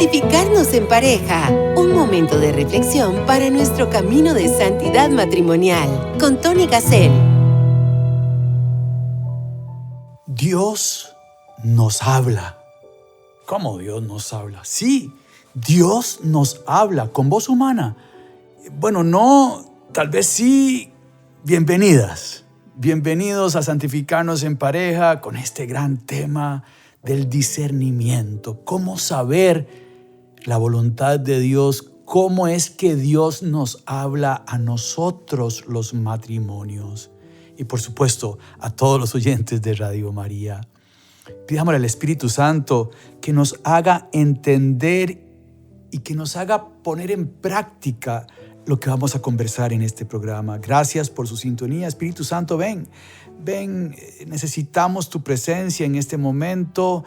Santificarnos en pareja. Un momento de reflexión para nuestro camino de santidad matrimonial. Con Tony Gassel. Dios nos habla. ¿Cómo Dios nos habla? Sí, Dios nos habla con voz humana. Bueno, no, tal vez sí. Bienvenidas. Bienvenidos a Santificarnos en pareja con este gran tema del discernimiento. Cómo saber la voluntad de Dios, cómo es que Dios nos habla a nosotros los matrimonios. Y por supuesto, a todos los oyentes de Radio María. Pidámosle al Espíritu Santo que nos haga entender y que nos haga poner en práctica lo que vamos a conversar en este programa. Gracias por su sintonía. Espíritu Santo, ven, necesitamos tu presencia en este momento.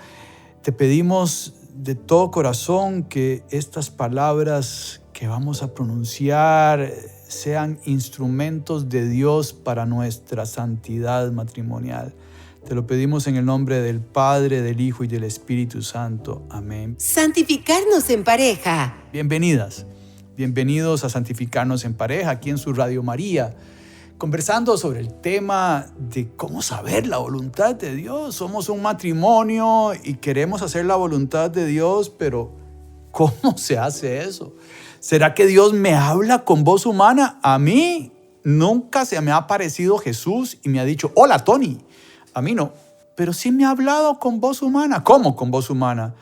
Te pedimos de todo corazón que estas palabras que vamos a pronunciar sean instrumentos de Dios para nuestra santidad matrimonial. Te lo pedimos en el nombre del Padre, del Hijo y del Espíritu Santo. Amén. Santificarnos en pareja. Bienvenidos a Santificarnos en pareja, aquí en su Radio María, conversando sobre el tema de cómo saber la voluntad de Dios. Somos un matrimonio y queremos hacer la voluntad de Dios, pero ¿cómo se hace eso? ¿Será que Dios me habla con voz humana? A mí nunca se me ha aparecido Jesús y me ha dicho, hola Tony. A mí no, pero sí me ha hablado con voz humana. ¿Cómo con voz humana?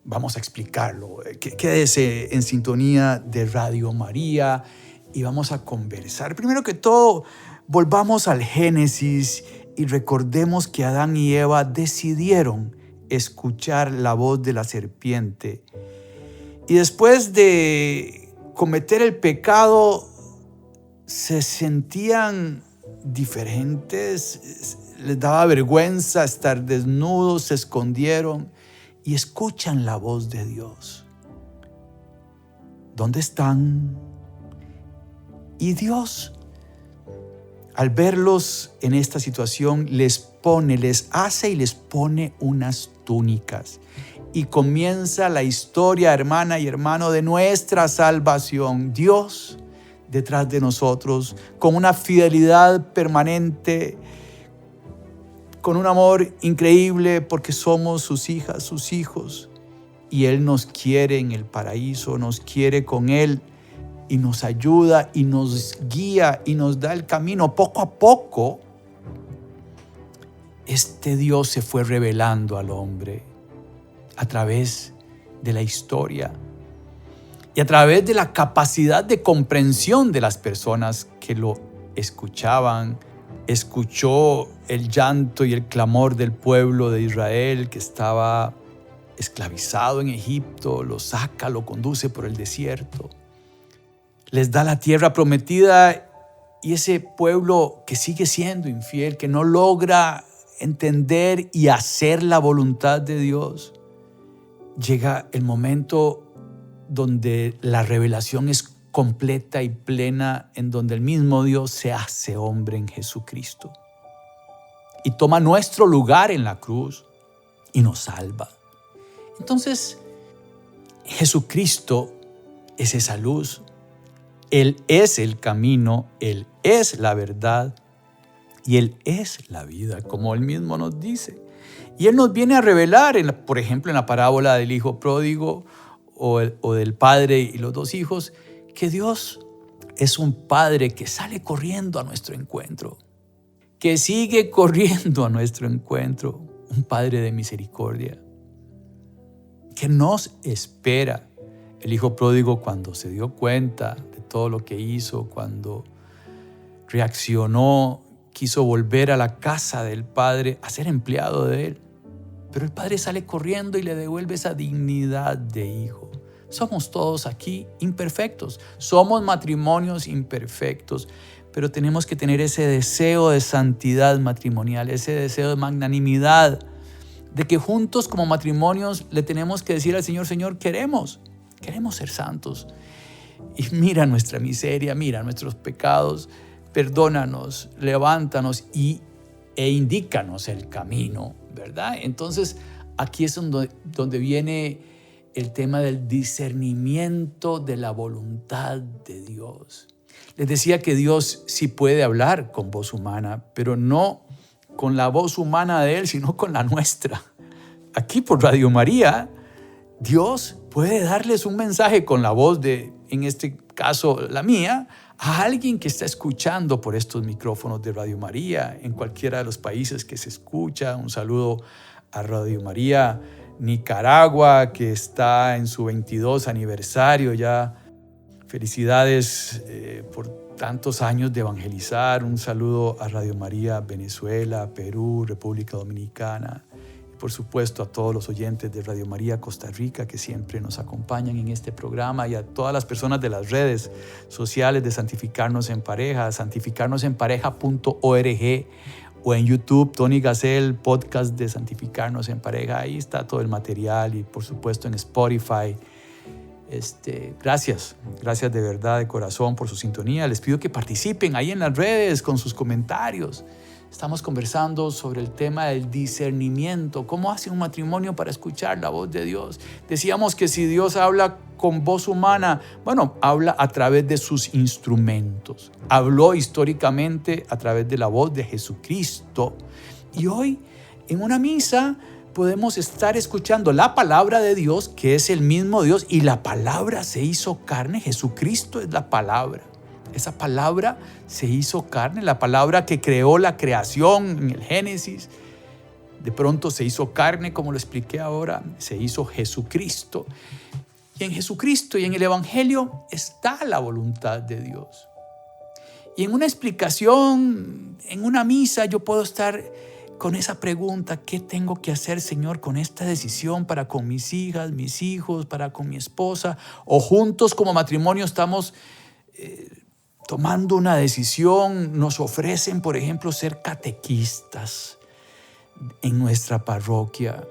Vamos a explicarlo. Quédese en sintonía de Radio María y vamos a conversar. Primero que todo, volvamos al Génesis y recordemos que Adán y Eva decidieron escuchar la voz de la serpiente. Y después de cometer el pecado, se sentían diferentes, les daba vergüenza estar desnudos, se escondieron y escuchan la voz de Dios. ¿Dónde están? Y Dios, al verlos en esta situación, les hace y les pone unas túnicas. Y comienza la historia, hermana y hermano, de nuestra salvación. Dios detrás de nosotros, con una fidelidad permanente, con un amor increíble, porque somos sus hijas, sus hijos. Y Él nos quiere en el paraíso, nos quiere con Él y nos ayuda y nos guía y nos da el camino. Poco a poco, este Dios se fue revelando al hombre a través de la historia y a través de la capacidad de comprensión de las personas que lo escuchaban. Escuchó el llanto y el clamor del pueblo de Israel que estaba esclavizado en Egipto, lo saca, lo conduce por el desierto. Les da la tierra prometida y ese pueblo que sigue siendo infiel, que no logra entender y hacer la voluntad de Dios, llega el momento donde la revelación es completa y plena, en donde el mismo Dios se hace hombre en Jesucristo y toma nuestro lugar en la cruz y nos salva. Entonces, Jesucristo es esa luz. Él es el camino, Él es la verdad y Él es la vida, como Él mismo nos dice. Y Él nos viene a revelar, por ejemplo, en la parábola del hijo pródigo o del padre y los dos hijos, que Dios es un padre que sale corriendo a nuestro encuentro, que sigue corriendo a nuestro encuentro, un padre de misericordia, que nos espera. El hijo pródigo, cuando se dio cuenta de todo lo que hizo, cuando reaccionó, quiso volver a la casa del padre a ser empleado de él. Pero el padre sale corriendo y le devuelve esa dignidad de hijo. Somos todos aquí imperfectos, somos matrimonios imperfectos, pero tenemos que tener ese deseo de santidad matrimonial, ese deseo de magnanimidad, de que juntos como matrimonios le tenemos que decir al Señor, Señor, queremos ser santos. Y mira nuestra miseria, mira nuestros pecados, perdónanos, levántanos e indícanos el camino, ¿verdad? Entonces aquí es donde viene el tema del discernimiento de la voluntad de Dios. Les decía que Dios sí puede hablar con voz humana, pero no con la voz humana de Él, sino con la nuestra. Aquí por Radio María, Dios puede darles un mensaje con la voz de, en este caso la mía, a alguien que está escuchando por estos micrófonos de Radio María en cualquiera de los países que se escucha. Un saludo a Radio María Nicaragua, que está en su 22 aniversario ya. Felicidades por tantos años de evangelizar. Un saludo a Radio María Venezuela, Perú, República Dominicana. Por supuesto, a todos los oyentes de Radio María Costa Rica que siempre nos acompañan en este programa, y a todas las personas de las redes sociales de Santificarnos en Pareja, santificarnosenpareja.org, o en YouTube, Tony Gassel, podcast de Santificarnos en Pareja. Ahí está todo el material, y por supuesto en Spotify. Gracias de verdad, de corazón, por su sintonía. Les pido que participen ahí en las redes con sus comentarios. Estamos conversando sobre el tema del discernimiento. ¿Cómo hace un matrimonio para escuchar la voz de Dios? Decíamos que si Dios habla con voz humana, bueno, habla a través de sus instrumentos. Habló históricamente a través de la voz de Jesucristo. Y hoy, en una misa, podemos estar escuchando la palabra de Dios, que es el mismo Dios, y la palabra se hizo carne. Jesucristo es la palabra. Esa palabra se hizo carne, la palabra que creó la creación en el Génesis. De pronto se hizo carne, como lo expliqué ahora, se hizo Jesucristo. Y en Jesucristo y en el Evangelio está la voluntad de Dios. Y en una explicación, en una misa, yo puedo estar con esa pregunta: ¿qué tengo que hacer, Señor, con esta decisión para con mis hijas, mis hijos, para con mi esposa? O juntos como matrimonio estamos tomando una decisión. Nos ofrecen, por ejemplo, ser catequistas en nuestra parroquia.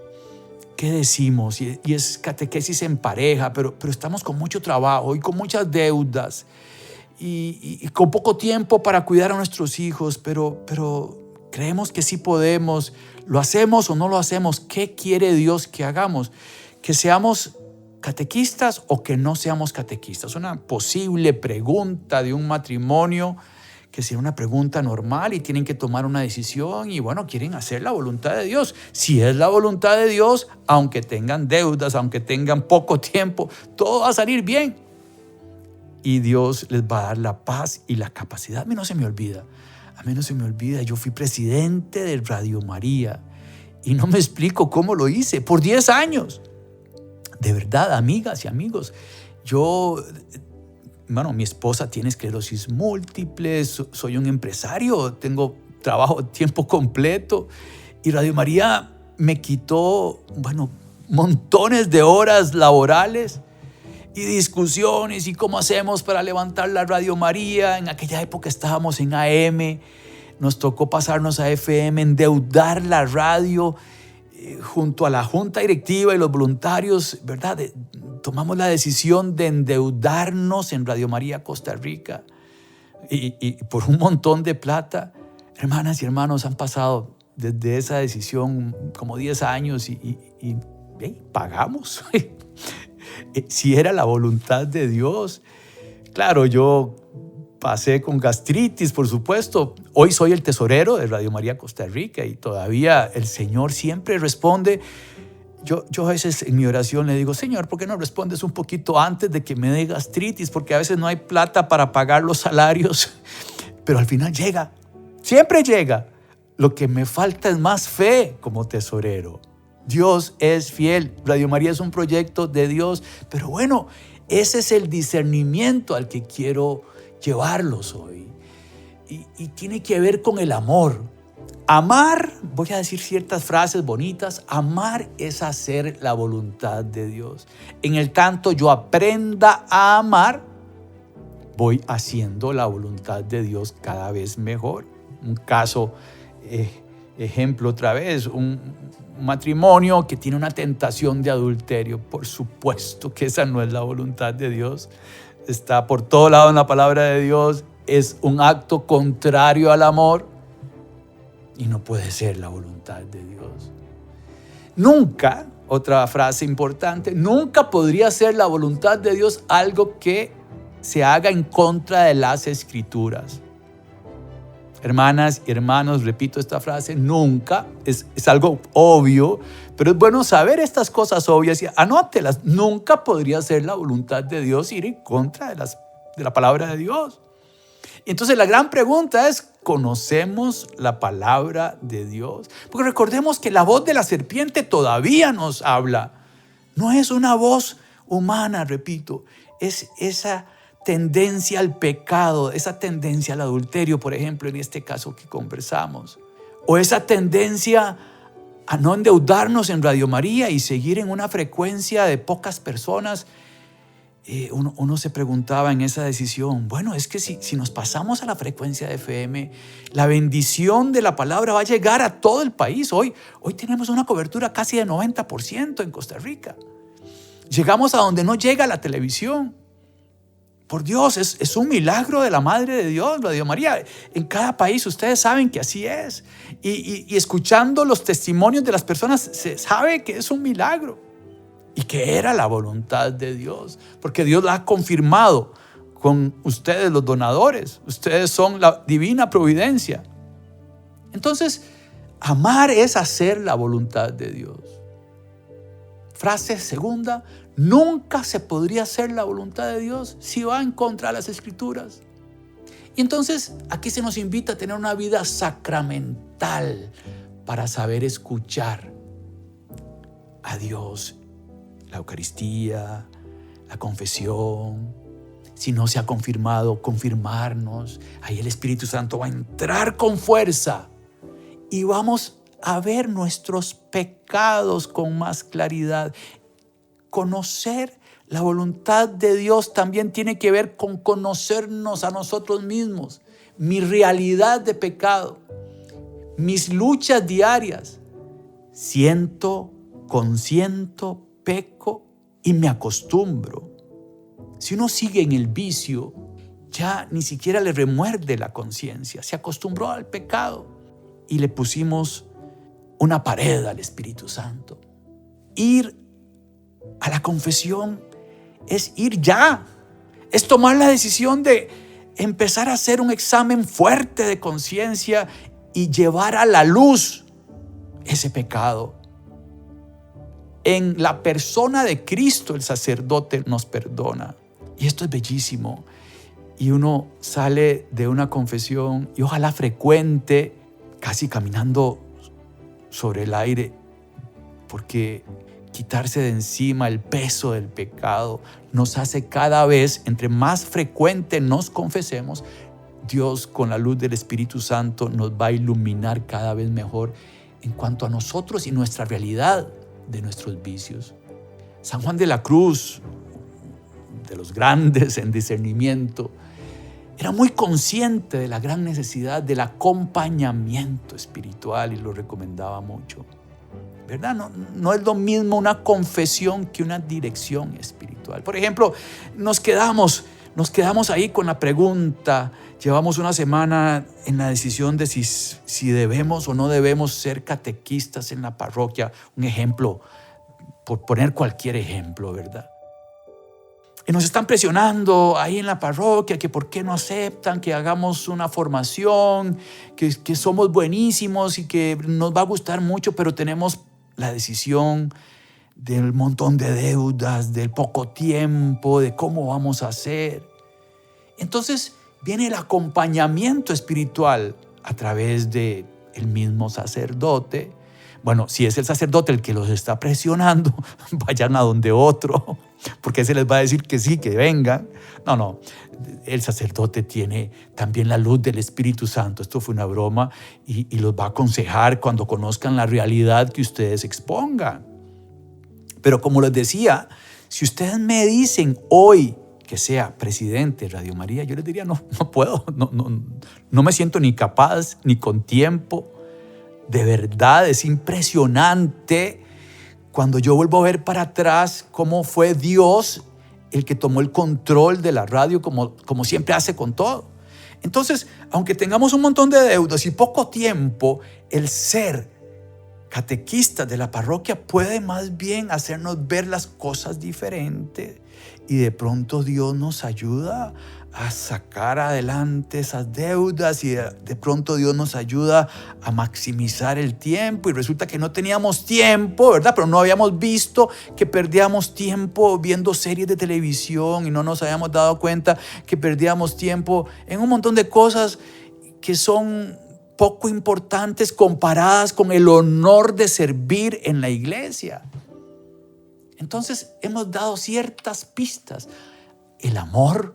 ¿Qué decimos? Y es catequesis en pareja, pero estamos con mucho trabajo y con muchas deudas y con poco tiempo para cuidar a nuestros hijos, pero creemos que sí podemos. ¿Lo hacemos o no lo hacemos? ¿Qué quiere Dios que hagamos? ¿Que seamos catequistas o que no seamos catequistas? Una posible pregunta de un matrimonio, que sea una pregunta normal, y tienen que tomar una decisión y bueno, quieren hacer la voluntad de Dios. Si es la voluntad de Dios, aunque tengan deudas, aunque tengan poco tiempo, todo va a salir bien. Y Dios les va a dar la paz y la capacidad. A mí no se me olvida, yo fui presidente de Radio María y no me explico cómo lo hice por 10 años. De verdad, amigas y amigos, mi esposa tiene esclerosis múltiple, soy un empresario, tengo trabajo a tiempo completo, y Radio María me quitó, montones de horas laborales y discusiones, y cómo hacemos para levantar la Radio María. En aquella época estábamos en AM, nos tocó pasarnos a FM, endeudar la radio. Junto a la junta directiva y los voluntarios, ¿verdad? Tomamos la decisión de endeudarnos en Radio María Costa Rica y por un montón de plata. Hermanas y hermanos, han pasado desde esa decisión como 10 años y pagamos. Si era la voluntad de Dios. Claro, yo pasé con gastritis, por supuesto. Hoy soy el tesorero de Radio María Costa Rica y todavía el Señor siempre responde. Yo a veces en mi oración le digo: Señor, ¿por qué no respondes un poquito antes de que me dé gastritis? Porque a veces no hay plata para pagar los salarios, pero al final llega, siempre llega. Lo que me falta es más fe como tesorero. Dios es fiel. Radio María es un proyecto de Dios, pero bueno, ese es el discernimiento al que quiero llevarlos hoy. Y tiene que ver con el amor. Amar, voy a decir ciertas frases bonitas. Amar es hacer la voluntad de Dios. En el tanto yo aprenda a amar, voy haciendo la voluntad de Dios cada vez mejor. Un caso, ejemplo otra vez, un matrimonio que tiene una tentación de adulterio. Por supuesto que esa no es la voluntad de Dios. Está por todo lado en la palabra de Dios. Es un acto contrario al amor y no puede ser la voluntad de Dios. Nunca Otra frase importante: nunca podría ser la voluntad de Dios algo que se haga en contra de las Escrituras. Hermanas y hermanos, repito esta frase: nunca, es algo obvio, pero es bueno saber estas cosas obvias y anótelas. Nunca podría ser la voluntad de Dios ir en contra de la palabra de Dios. Y entonces la gran pregunta es: ¿conocemos la palabra de Dios? Porque recordemos que la voz de la serpiente todavía nos habla. No es una voz humana, repito, es esa tendencia al pecado, esa tendencia al adulterio, por ejemplo, en este caso que conversamos. O esa tendencia a no endeudarnos en Radio María y seguir en una frecuencia de pocas personas. Uno se preguntaba en esa decisión, bueno, es que si nos pasamos a la frecuencia de FM, la bendición de la palabra va a llegar a todo el país. Hoy tenemos una cobertura casi de 90% en Costa Rica. Llegamos a donde no llega la televisión. Por Dios, es un milagro de la Madre de Dios, Radio María. En cada país ustedes saben que así es. Y escuchando los testimonios de las personas se sabe que es un milagro. Y que era la voluntad de Dios, porque Dios la ha confirmado con ustedes, los donadores. Ustedes son la divina providencia. Entonces, amar es hacer la voluntad de Dios. Frase segunda: nunca se podría hacer la voluntad de Dios si va en contra de las Escrituras. Y entonces aquí se nos invita a tener una vida sacramental para saber escuchar a Dios. La Eucaristía, la confesión. Si no se ha confirmado, confirmarnos. Ahí el Espíritu Santo va a entrar con fuerza y vamos a ver nuestros pecados con más claridad. Conocer la voluntad de Dios también tiene que ver con conocernos a nosotros mismos, mi realidad de pecado, mis luchas diarias. Consiento, peco y me acostumbro. Si uno sigue en el vicio, ya ni siquiera le remuerde la conciencia. Se acostumbró al pecado y le pusimos una pared al Espíritu Santo. Ir a la confesión es ir ya. Es tomar la decisión de empezar a hacer un examen fuerte de conciencia y llevar a la luz ese pecado. En la persona de Cristo, el sacerdote nos perdona. Y esto es bellísimo. Y uno sale de una confesión, y ojalá frecuente, casi caminando sobre el aire, porque quitarse de encima el peso del pecado nos hace cada vez, entre más frecuente nos confesemos, Dios con la luz del Espíritu Santo nos va a iluminar cada vez mejor en cuanto a nosotros y nuestra realidad de nuestros vicios. San Juan de la Cruz, de los grandes en discernimiento, era muy consciente de la gran necesidad del acompañamiento espiritual y lo recomendaba mucho. ¿Verdad? No es lo mismo una confesión que una dirección espiritual. Por ejemplo, nos quedamos ahí con la pregunta. Llevamos una semana en la decisión de si debemos o no debemos ser catequistas en la parroquia. Un ejemplo, por poner cualquier ejemplo, ¿verdad? Y nos están presionando ahí en la parroquia que por qué no aceptan que hagamos una formación, que somos buenísimos y que nos va a gustar mucho, pero tenemos la decisión del montón de deudas, del poco tiempo, de cómo vamos a hacer. Entonces viene el acompañamiento espiritual a través de el mismo sacerdote. Bueno, si es el sacerdote el que los está presionando, vayan a donde otro, porque ese les va a decir que sí, que vengan. No, el sacerdote tiene también la luz del Espíritu Santo. Esto fue una broma y los va a aconsejar cuando conozcan la realidad que ustedes expongan. Pero como les decía, si ustedes me dicen hoy que sea presidente de Radio María, yo les diría no puedo, no me siento ni capaz, ni con tiempo. De verdad, es impresionante cuando yo vuelvo a ver para atrás cómo fue Dios el que tomó el control de la radio como siempre hace con todo. Entonces, aunque tengamos un montón de deudas y poco tiempo, el ser catequistas de la parroquia puede más bien hacernos ver las cosas diferentes, y de pronto Dios nos ayuda a sacar adelante esas deudas, y de pronto Dios nos ayuda a maximizar el tiempo, y resulta que no teníamos tiempo, ¿verdad? Pero no habíamos visto que perdíamos tiempo viendo series de televisión, y no nos habíamos dado cuenta que perdíamos tiempo en un montón de cosas que son poco importantes comparadas con el honor de servir en la iglesia. Entonces hemos dado ciertas pistas. El amar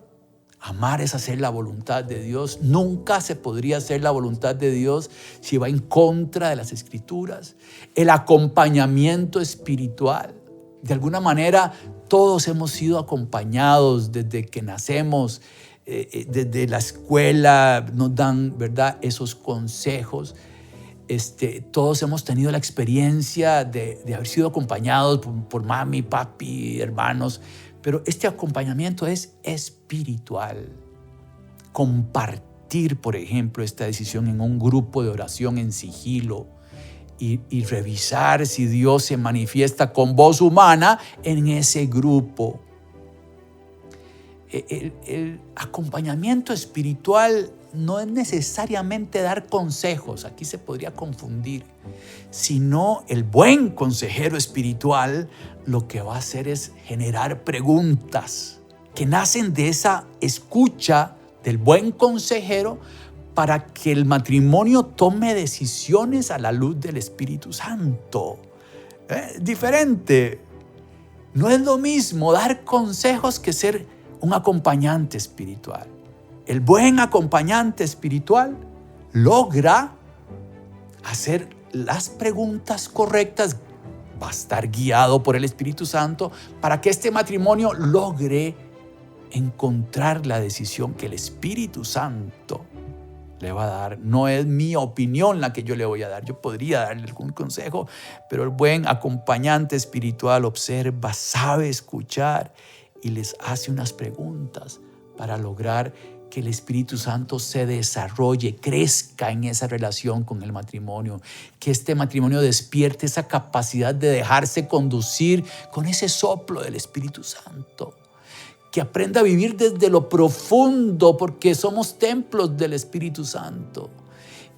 es hacer la voluntad de Dios. Nunca se podría hacer la voluntad de Dios si va en contra de las Escrituras. El acompañamiento espiritual. De alguna manera todos hemos sido acompañados desde que nacemos. Desde la escuela nos dan, ¿verdad?, esos consejos. Todos hemos tenido la experiencia de haber sido acompañados por mami, papi, hermanos, pero este acompañamiento es espiritual. Compartir, por ejemplo, esta decisión en un grupo de oración en sigilo y revisar si Dios se manifiesta con voz humana en ese grupo. El acompañamiento espiritual no es necesariamente dar consejos, aquí se podría confundir, sino el buen consejero espiritual lo que va a hacer es generar preguntas que nacen de esa escucha del buen consejero para que el matrimonio tome decisiones a la luz del Espíritu Santo. Diferente. No es lo mismo dar consejos que ser un acompañante espiritual. El buen acompañante espiritual logra hacer las preguntas correctas, va a estar guiado por el Espíritu Santo para que este matrimonio logre encontrar la decisión que el Espíritu Santo le va a dar. No es mi opinión la que yo le voy a dar. Yo podría darle algún consejo, pero el buen acompañante espiritual observa, sabe escuchar y les hace unas preguntas para lograr que el Espíritu Santo se desarrolle, crezca en esa relación con el matrimonio, que este matrimonio despierte esa capacidad de dejarse conducir con ese soplo del Espíritu Santo, que aprenda a vivir desde lo profundo, porque somos templos del Espíritu Santo,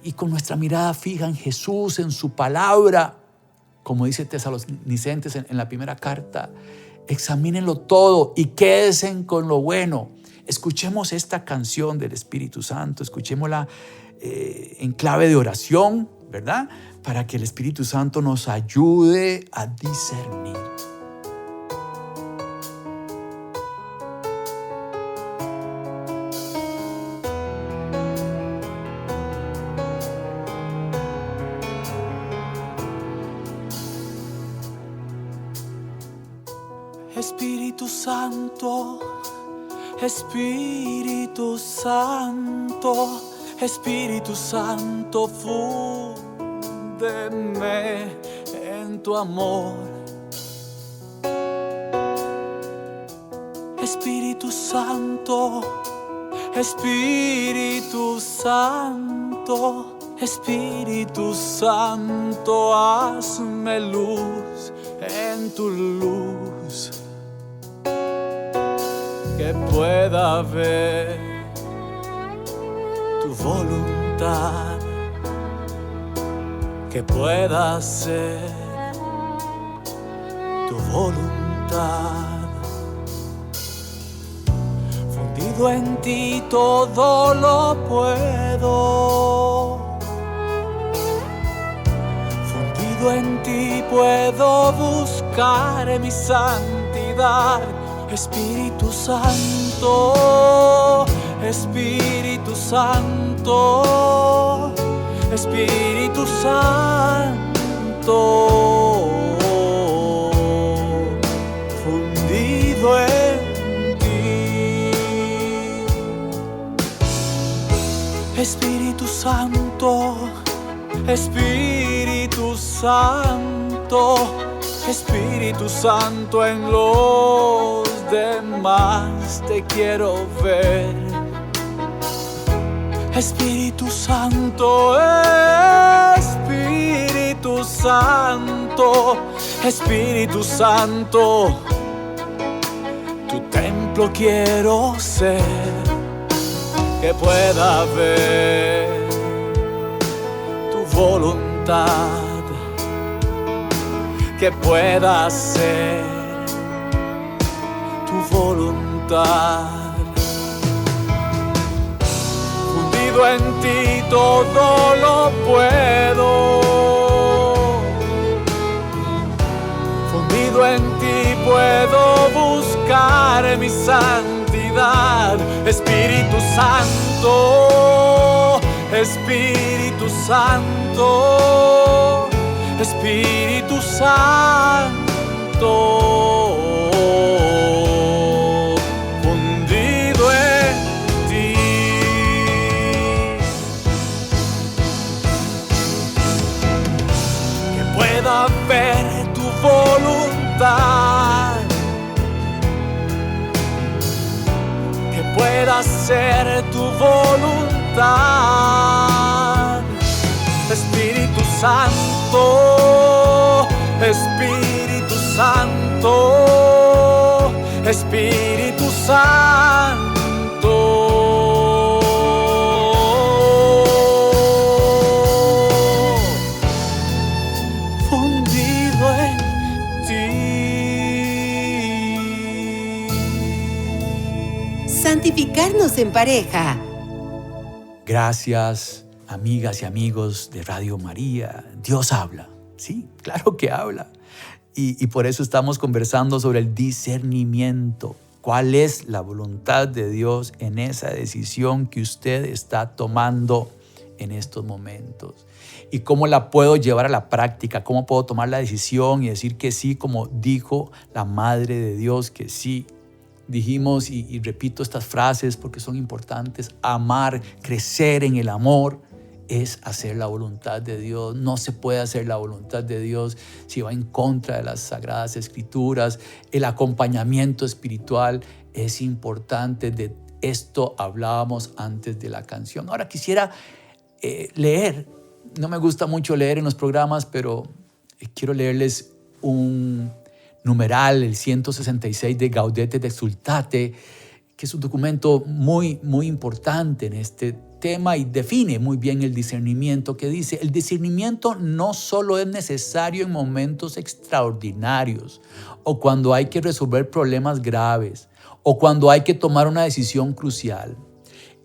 y con nuestra mirada fija en Jesús, en su palabra, como dice Tesalonicenses en la primera carta. Examínenlo todo y quédense con lo bueno. Escuchemos esta canción del Espíritu Santo, escuchémosla en clave de oración, ¿verdad? Para que el Espíritu Santo nos ayude a discernir. Espíritu Santo, Espíritu Santo, Espíritu Santo, fúndeme en tu amor. Espíritu Santo, Espíritu Santo, Espíritu Santo, hazme luz en tu luz, que pueda ver tu voluntad, que pueda ser tu voluntad. Fundido en ti todo lo puedo, fundido en ti puedo buscar mi santidad. Espíritu Santo, Espíritu Santo, Espíritu Santo, fundido en ti. Espíritu Santo, Espíritu Santo, Espíritu Santo, en los demás te quiero ver. Espíritu Santo, Espíritu Espíritu Santo, Espíritu Santo, tu templo quiero ser, que pueda ver tu voluntad, que pueda ser tu voluntad. Fundido en ti todo lo puedo, fundido en ti puedo buscar mi santidad. Espíritu Santo, Espíritu Santo, Espíritu Santo, fundido en ti, que pueda ver tu voluntad, que pueda ser tu voluntad. Espíritu Santo, Espíritu Santo, Espíritu Santo, fundido en ti. Santificarnos en pareja. Gracias, amigas y amigos de Radio María. Dios habla. Sí, claro que habla. Y por eso estamos conversando sobre el discernimiento. ¿Cuál es la voluntad de Dios en esa decisión que usted está tomando en estos momentos? ¿Y cómo la puedo llevar a la práctica? ¿Cómo puedo tomar la decisión y decir que sí, como dijo la Madre de Dios, que sí? Dijimos, y repito estas frases porque son importantes: amar, crecer en el amor, es hacer la voluntad de Dios. No se puede hacer la voluntad de Dios si va en contra de las Sagradas Escrituras. El acompañamiento espiritual es importante. De esto hablábamos antes de la canción. Ahora quisiera leer. No me gusta mucho leer en los programas, pero quiero leerles un numeral, el 166 de Gaudete et Exsultate, que es un documento muy, muy importante en este tema y define muy bien el discernimiento, que dice: el discernimiento no solo es necesario en momentos extraordinarios o cuando hay que resolver problemas graves o cuando hay que tomar una decisión crucial.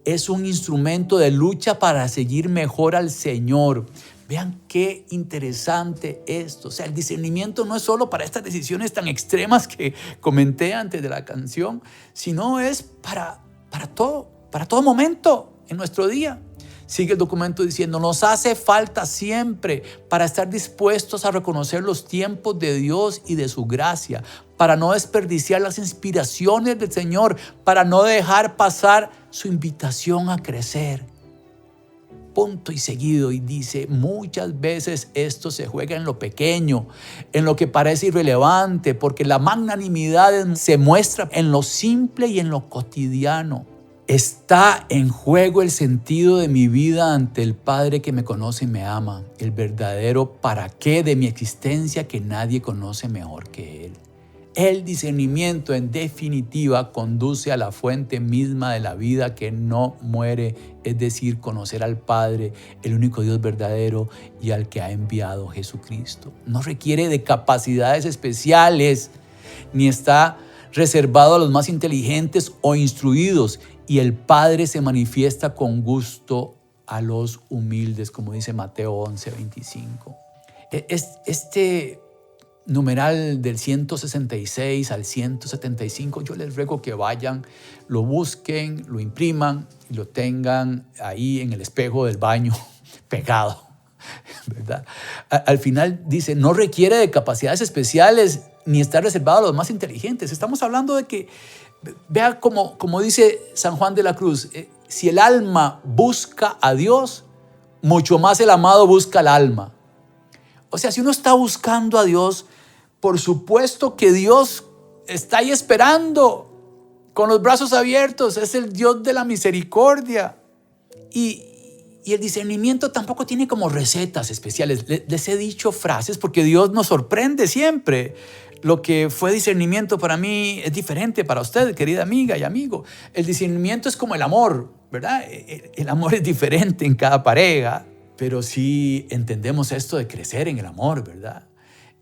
Es un instrumento de lucha para seguir mejor al Señor. Vean qué interesante esto. O sea, el discernimiento no es solo para estas decisiones tan extremas que comenté antes de la canción, sino es para todo momento en nuestro día. Sigue el documento diciendo: nos hace falta siempre para estar dispuestos a reconocer los tiempos de Dios y de su gracia, para no desperdiciar las inspiraciones del Señor, para no dejar pasar su invitación a crecer. Punto y seguido, y dice: muchas veces esto se juega en lo pequeño, en lo que parece irrelevante, porque la magnanimidad se muestra en lo simple y en lo cotidiano. Está en juego el sentido de mi vida ante el Padre que me conoce y me ama, el verdadero para qué de mi existencia que nadie conoce mejor que Él. El discernimiento, en definitiva, conduce a la fuente misma de la vida que no muere, es decir, conocer al Padre, el único Dios verdadero y al que ha enviado Jesucristo. No requiere de capacidades especiales, ni está reservado a los más inteligentes o instruidos, y el Padre se manifiesta con gusto a los humildes, como dice Mateo 11:25. Este numeral del 166 al 175, yo les ruego que vayan, lo busquen, lo impriman y lo tengan ahí en el espejo del baño pegado, ¿verdad? Al final dice: no requiere de capacidades especiales ni está reservado a los más inteligentes. Estamos hablando de que, vea como dice San Juan de la Cruz, si el alma busca a Dios, mucho más el amado busca al alma. O sea, si uno está buscando a Dios, por supuesto que Dios está ahí esperando con los brazos abiertos. Es el Dios de la misericordia. Y Y el discernimiento tampoco tiene como recetas especiales. Les he dicho frases porque Dios nos sorprende siempre. Lo que fue discernimiento para mí es diferente para usted, querida amiga y amigo. El discernimiento es como el amor, ¿verdad? El amor es diferente en cada pareja, pero sí entendemos esto de crecer en el amor, ¿verdad?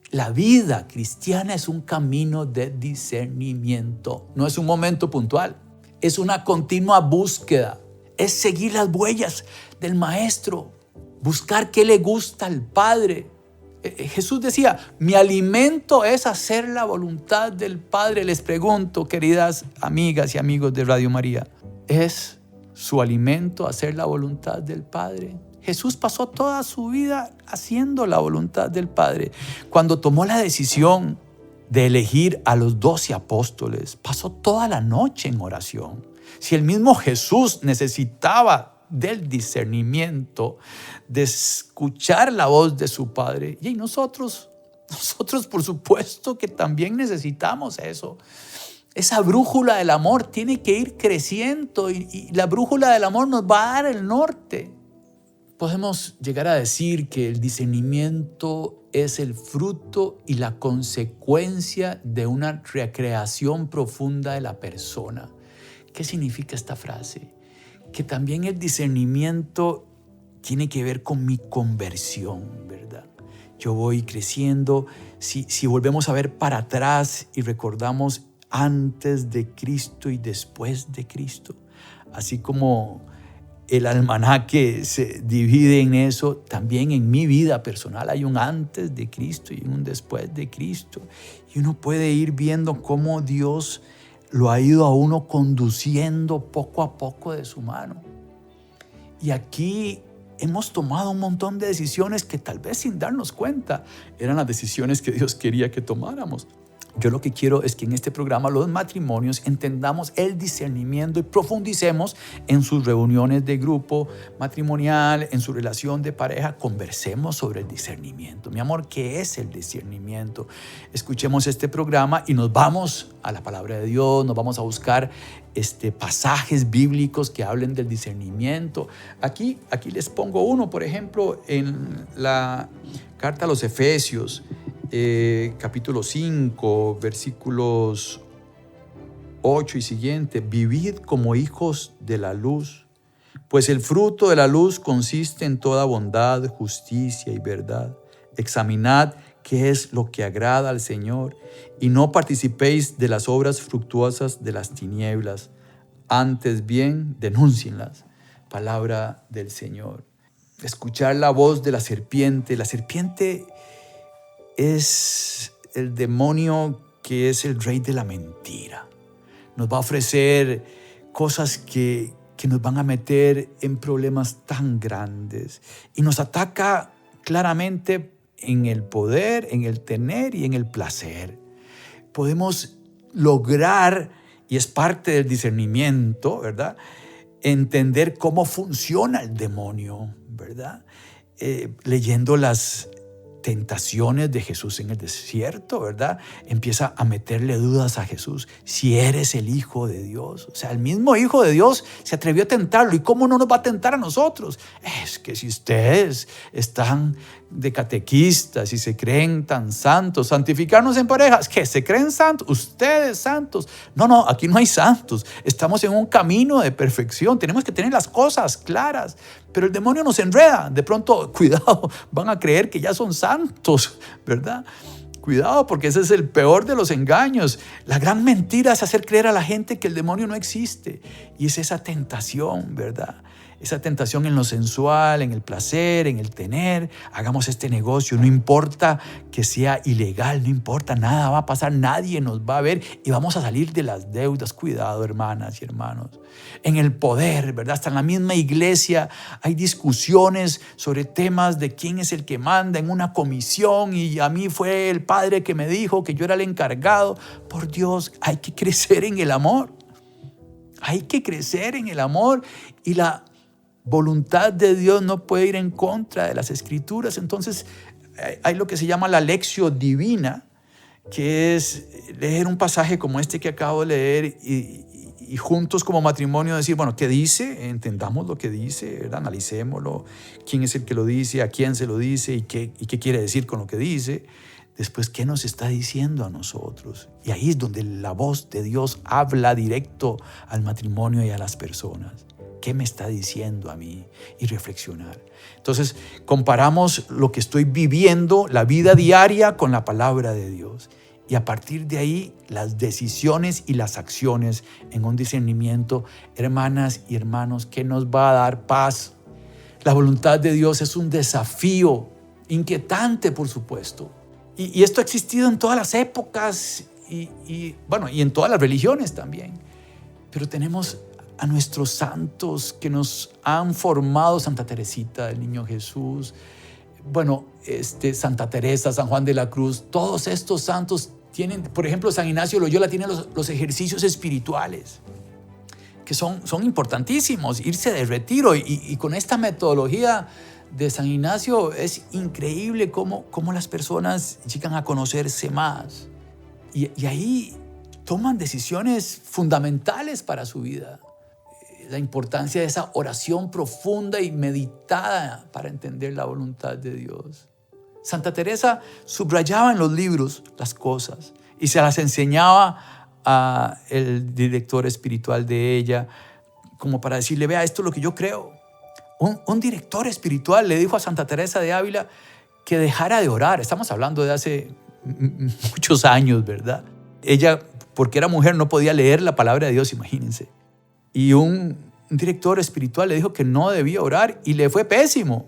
La vida cristiana es un camino de discernimiento. No es un momento puntual, es una continua búsqueda. Es seguir las huellas del Maestro, buscar qué le gusta al Padre. Jesús decía, mi alimento es hacer la voluntad del Padre. Les pregunto, queridas amigas y amigos de Radio María, ¿es su alimento hacer la voluntad del Padre? Jesús pasó toda su vida haciendo la voluntad del Padre. Cuando tomó la decisión de elegir a los 12 apóstoles, pasó toda la noche en oración. Si el mismo Jesús necesitaba del discernimiento, de escuchar la voz de su Padre, y nosotros por supuesto que también necesitamos eso. Esa brújula del amor tiene que ir creciendo y la brújula del amor nos va a dar el norte. Podemos llegar a decir que el discernimiento es el fruto y la consecuencia de una recreación profunda de la persona. ¿Qué significa esta frase? Que también el discernimiento tiene que ver con mi conversión, ¿verdad? Yo voy creciendo. Si volvemos a ver para atrás y recordamos antes de Cristo y después de Cristo, así como el almanaque se divide en eso, también en mi vida personal hay un antes de Cristo y un después de Cristo. Y uno puede ir viendo cómo Dios lo ha ido a uno conduciendo poco a poco de su mano. Y aquí hemos tomado un montón de decisiones que tal vez sin darnos cuenta eran las decisiones que Dios quería que tomáramos. Yo lo que quiero es que en este programa los matrimonios entendamos el discernimiento y profundicemos en sus reuniones de grupo matrimonial, en su relación de pareja. Conversemos sobre el discernimiento. Mi amor, ¿qué es el discernimiento? Escuchemos este programa y nos vamos a la palabra de Dios, nos vamos a buscar pasajes bíblicos que hablen del discernimiento. Aquí les pongo uno, por ejemplo, en la carta a los Efesios, capítulo 5, versículos 8 y siguiente. Vivid como hijos de la luz, pues el fruto de la luz consiste en toda bondad, justicia y verdad. Examinad qué es lo que agrada al Señor y no participéis de las obras fructuosas de las tinieblas, antes bien denúncienlas. Palabra del Señor. Escuchar la voz de la serpiente. La serpiente es el demonio que es el rey de la mentira. Nos va a ofrecer cosas que nos van a meter en problemas tan grandes. Y nos ataca claramente en el poder, en el tener y en el placer. Podemos lograr, y es parte del discernimiento, ¿verdad?, entender cómo funciona el demonio, ¿verdad? Leyendo las tentaciones de Jesús en el desierto, ¿verdad? Empieza a meterle dudas a Jesús. Si eres el Hijo de Dios. O sea, el mismo Hijo de Dios se atrevió a tentarlo. ¿Y cómo no nos va a tentar a nosotros? Es que si ustedes están de catequistas y se creen tan santos, santificarnos en parejas, ¿qué? ¿Se creen santos? ¿Ustedes santos? No, aquí no hay santos. Estamos en un camino de perfección. Tenemos que tener las cosas claras. Pero el demonio nos enreda. De pronto, cuidado, van a creer que ya son santos, ¿verdad? Cuidado, porque ese es el peor de los engaños. La gran mentira es hacer creer a la gente que el demonio no existe. Y es esa tentación, ¿verdad? Esa tentación en lo sensual, en el placer, en el tener. Hagamos este negocio, no importa que sea ilegal, no importa, nada va a pasar, nadie nos va a ver y vamos a salir de las deudas. Cuidado, hermanas y hermanos. En el poder, ¿verdad? Hasta en la misma iglesia hay discusiones sobre temas de quién es el que manda en una comisión y a mí fue el padre que me dijo que yo era el encargado. Por Dios, hay que crecer en el amor. Hay que crecer en el amor y la voluntad de Dios no puede ir en contra de las Escrituras. Entonces hay lo que se llama la lectio divina, que es leer un pasaje como este que acabo de leer y y juntos como matrimonio decir, bueno, ¿qué dice? Entendamos lo que dice, ¿verdad? Analicémoslo. ¿Quién es el que lo dice? ¿A quién se lo dice? ¿Y qué quiere decir con lo que dice? Después, ¿qué nos está diciendo a nosotros? Y ahí es donde la voz de Dios habla directo al matrimonio y a las personas. ¿Qué me está diciendo a mí? Y reflexionar. Entonces, comparamos lo que estoy viviendo, la vida diaria, con la palabra de Dios. Y a partir de ahí, las decisiones y las acciones en un discernimiento, hermanas y hermanos, que nos va a dar paz. La voluntad de Dios es un desafío inquietante, por supuesto. Y esto ha existido en todas las épocas y en todas las religiones también. Pero tenemos a nuestros santos que nos han formado, Santa Teresita, el Niño Jesús, Santa Teresa, San Juan de la Cruz. Todos estos santos tienen, por ejemplo, San Ignacio de Loyola tiene los ejercicios espirituales, que son importantísimos, irse de retiro. Y con esta metodología de San Ignacio es increíble cómo las personas llegan a conocerse más. Y ahí toman decisiones fundamentales para su vida. La importancia de esa oración profunda y meditada para entender la voluntad de Dios. Santa Teresa subrayaba en los libros las cosas y se las enseñaba al director espiritual de ella, como para decirle, vea, esto es lo que yo creo. Un director espiritual le dijo a Santa Teresa de Ávila que dejara de orar. Estamos hablando de hace muchos años, ¿verdad? Ella, porque era mujer, no podía leer la palabra de Dios, imagínense. Y un director espiritual le dijo que no debía orar y le fue pésimo.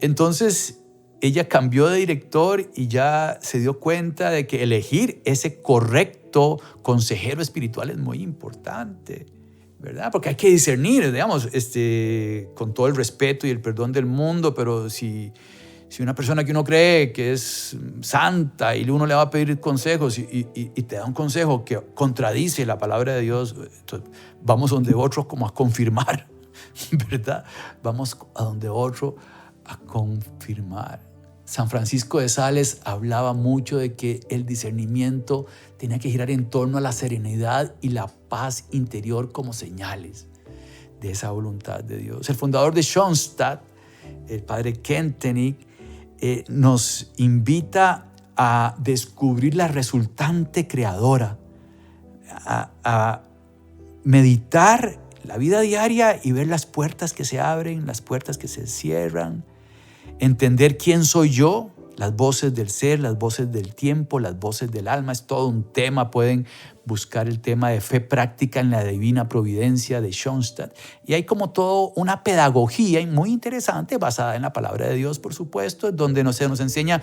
Entonces ella cambió de director y ya se dio cuenta de que elegir ese correcto consejero espiritual es muy importante, ¿verdad? Porque hay que discernir, digamos, con todo el respeto y el perdón del mundo, pero si una persona que uno cree que es santa y uno le va a pedir consejos y te da un consejo que contradice la palabra de Dios, entonces vamos donde otro como a confirmar, ¿verdad? Vamos a donde otro a confirmar. San Francisco de Sales hablaba mucho de que el discernimiento tenía que girar en torno a la serenidad y la paz interior como señales de esa voluntad de Dios. El fundador de Schoenstatt, el padre Kentenich, nos invita a descubrir la resultante creadora, a meditar la vida diaria y ver las puertas que se abren, las puertas que se cierran, entender quién soy yo, las voces del ser, las voces del tiempo, las voces del alma. Es todo un tema. Pueden buscar el tema de fe práctica en la divina providencia de Schoenstatt. Y hay como todo una pedagogía muy interesante basada en la palabra de Dios, por supuesto, donde nos enseña,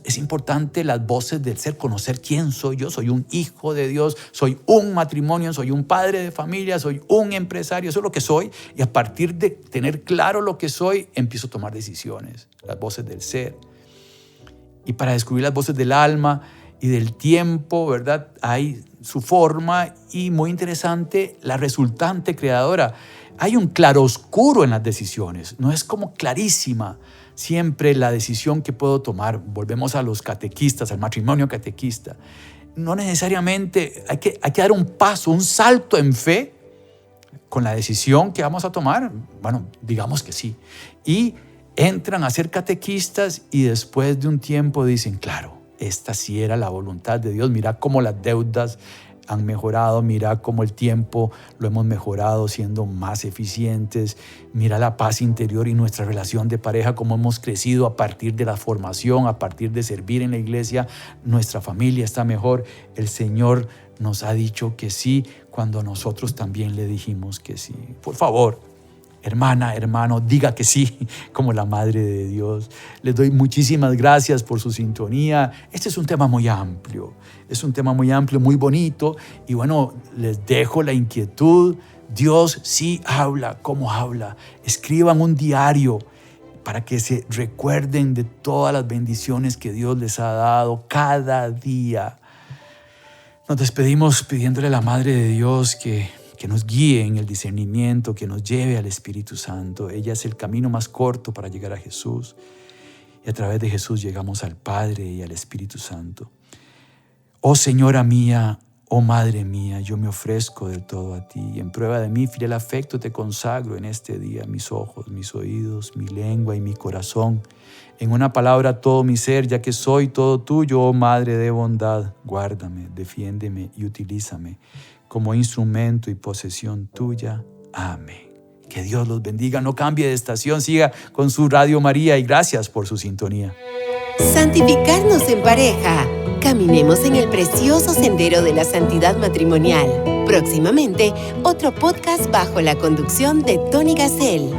es importante las voces del ser, conocer quién soy yo. Soy un hijo de Dios, soy un matrimonio, soy un padre de familia, soy un empresario, eso es lo que soy. Y a partir de tener claro lo que soy, empiezo a tomar decisiones, las voces del ser. Y para descubrir las voces del alma y del tiempo, ¿verdad? Hay su forma y, muy interesante, la resultante creadora. Hay un claroscuro en las decisiones. No es como clarísima siempre la decisión que puedo tomar. Volvemos a los catequistas, al matrimonio catequista. No necesariamente hay que dar un paso, un salto en fe con la decisión que vamos a tomar. Digamos que sí. Y entran a ser catequistas y después de un tiempo dicen, claro, esta sí era la voluntad de Dios. Mira cómo las deudas han mejorado, mira cómo el tiempo lo hemos mejorado siendo más eficientes, mira la paz interior y nuestra relación de pareja, cómo hemos crecido a partir de la formación, a partir de servir en la iglesia, nuestra familia está mejor. El Señor nos ha dicho que sí cuando nosotros también le dijimos que sí. Por favor, hermana, hermano, diga que sí, como la Madre de Dios. Les doy muchísimas gracias por su sintonía. Este es un tema muy amplio, muy bonito. Y les dejo la inquietud. Dios sí habla, ¿cómo habla? Escriban un diario para que se recuerden de todas las bendiciones que Dios les ha dado cada día. Nos despedimos pidiéndole a la Madre de Dios que nos guíe en el discernimiento, que nos lleve al Espíritu Santo. Ella es el camino más corto para llegar a Jesús. Y a través de Jesús llegamos al Padre y al Espíritu Santo. Oh Señora mía, Oh Madre mía, yo me ofrezco del todo a ti y en prueba de mi fiel afecto te consagro en este día mis ojos, mis oídos, mi lengua y mi corazón. En una palabra todo mi ser, ya que soy todo tuyo, oh Madre de bondad. Guárdame, defiéndeme y utilízame como instrumento y posesión tuya. Amén. Que Dios los bendiga, no cambie de estación, siga con su Radio María y gracias por su sintonía. Santificarnos en pareja. Caminemos en el precioso sendero de la santidad matrimonial. Próximamente, otro podcast bajo la conducción de Tony Gassel.